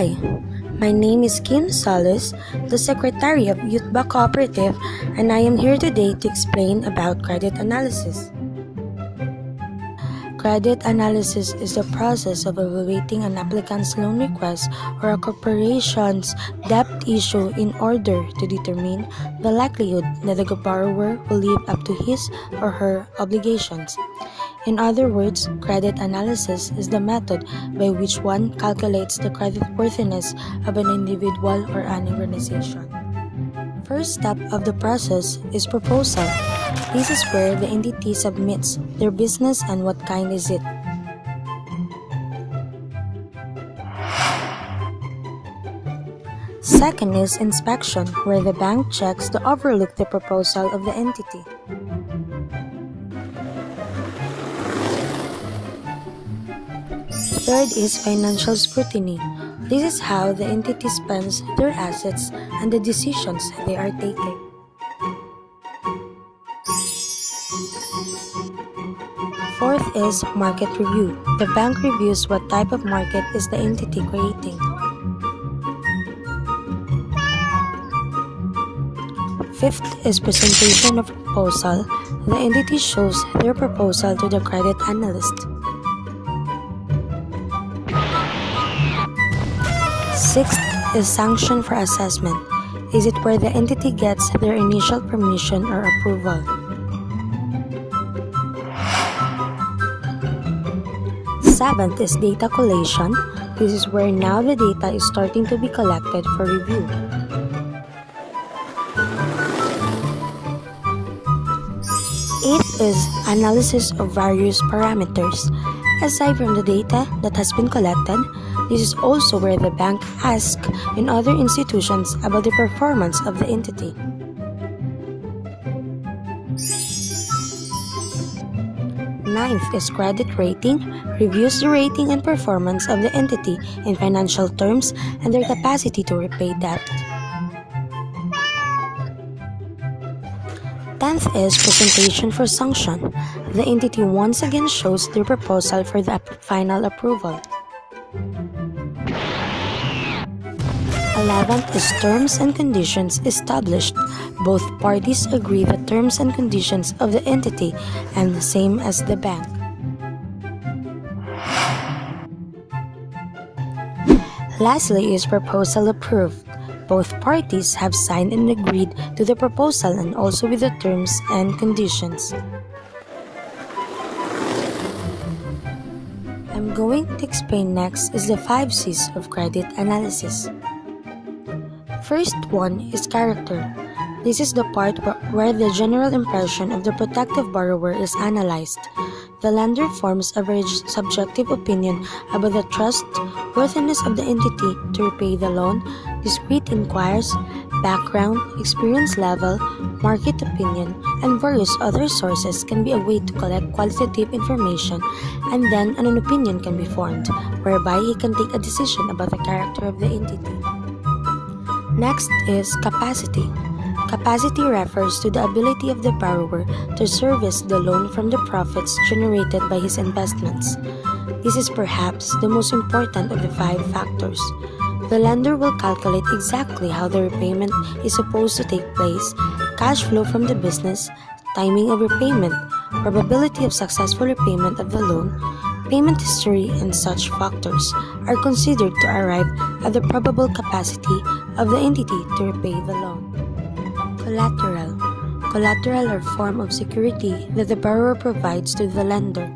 Hi, my name is Kim Solis, the Secretary of Youth Bank Cooperative, and I am here today to explain about credit analysis. Credit analysis is the process of evaluating an applicant's loan request or a corporation's debt issue in order to determine the likelihood that the borrower will live up to his or her obligations. In other words, credit analysis is the method by which one calculates the creditworthiness of an individual or an organization. First step of the process is proposal. This is where the entity submits their business and what kind is it. Second is inspection, where the bank checks to overlook the proposal of the entity. Third is financial scrutiny. This is how the entity spends their assets and the decisions they are taking. Fourth is market review. The bank reviews what type of market is the entity creating. Fifth is presentation of proposal. The entity shows their proposal to the credit analyst. Sixth is sanction for assessment. Is it where the entity gets their initial permission or approval? Seventh is data collation. This is where now the data is starting to be collected for review. Eighth is analysis of various parameters. Aside from the data that has been collected, this is also where the bank asks in other institutions about the performance of the entity. Ninth is credit rating, reviews the rating and performance of the entity in financial terms and their capacity to repay debt. 10th is presentation for sanction. The entity once again shows their proposal for the final approval. 11th is terms and conditions established. Both parties agree the terms and conditions of the entity and the same as the bank. Lastly is proposal approved. Both parties have signed and agreed to the proposal and also with the terms and conditions. I'm going to explain next is the 5 C's of credit analysis. First one is character. This is the part where the general impression of the prospective borrower is analyzed. The lender forms a very subjective opinion about the trustworthiness of the entity to repay the loan. Discrete inquiries, background, experience level, market opinion, and various other sources can be a way to collect qualitative information, and then an opinion can be formed, whereby he can take a decision about the character of the entity. Next is capacity. Capacity refers to the ability of the borrower to service the loan from the profits generated by his investments. This is perhaps the most important of the 5 factors. The lender will calculate exactly how the repayment is supposed to take place, cash flow from the business, timing of repayment, probability of successful repayment of the loan, payment history, and such factors are considered to arrive at the probable capacity of the entity to repay the loan. Collateral. Collateral are a form of security that the borrower provides to the lender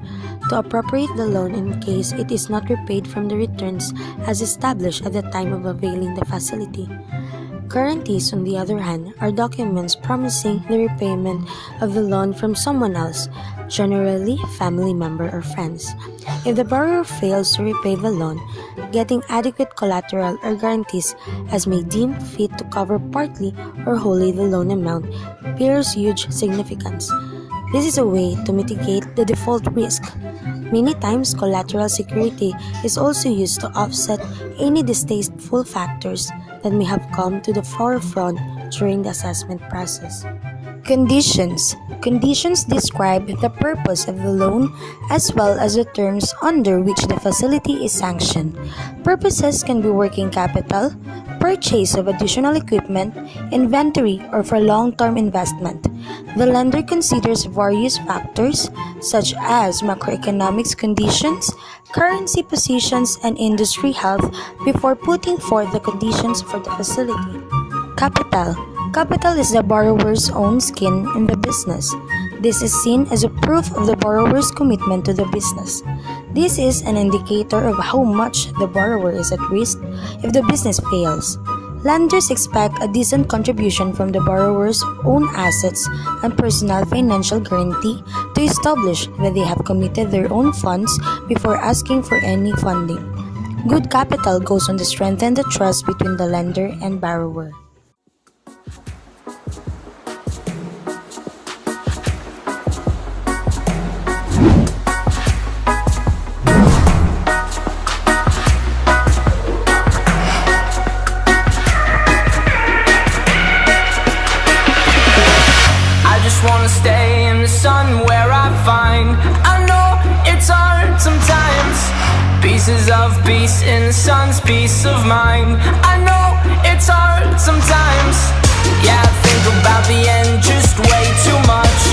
to appropriate the loan in case it is not repaid from the returns as established at the time of availing the facility. Guarantees, on the other hand, are documents promising the repayment of the loan from someone else, generally family member or friends. If the borrower fails to repay the loan, getting adequate collateral or guarantees as may deem fit to cover partly or wholly the loan amount bears huge significance. This is a way to mitigate the default risk. Many times, collateral security is also used to offset any distasteful factors that may have come to the forefront during the assessment process. Conditions. Conditions describe the purpose of the loan as well as the terms under which the facility is sanctioned. Purposes can be working capital, purchase of additional equipment, inventory, or for long-term investment. The lender considers various factors such as macroeconomic conditions, currency positions, and industry health before putting forth the conditions for the facility. Capital. Capital is the borrower's own skin in the business. This is seen as a proof of the borrower's commitment to the business. This is an indicator of how much the borrower is at risk if the business fails. Lenders expect a decent contribution from the borrower's own assets and personal financial guarantee to establish that they have committed their own funds before asking for any funding. Good capital goes on to strengthen the trust between the lender and borrower. Wanna stay in the sun where I find I know it's hard sometimes. Pieces of peace in the sun's peace of mind. I know it's hard sometimes. Yeah, I think about the end just way too much.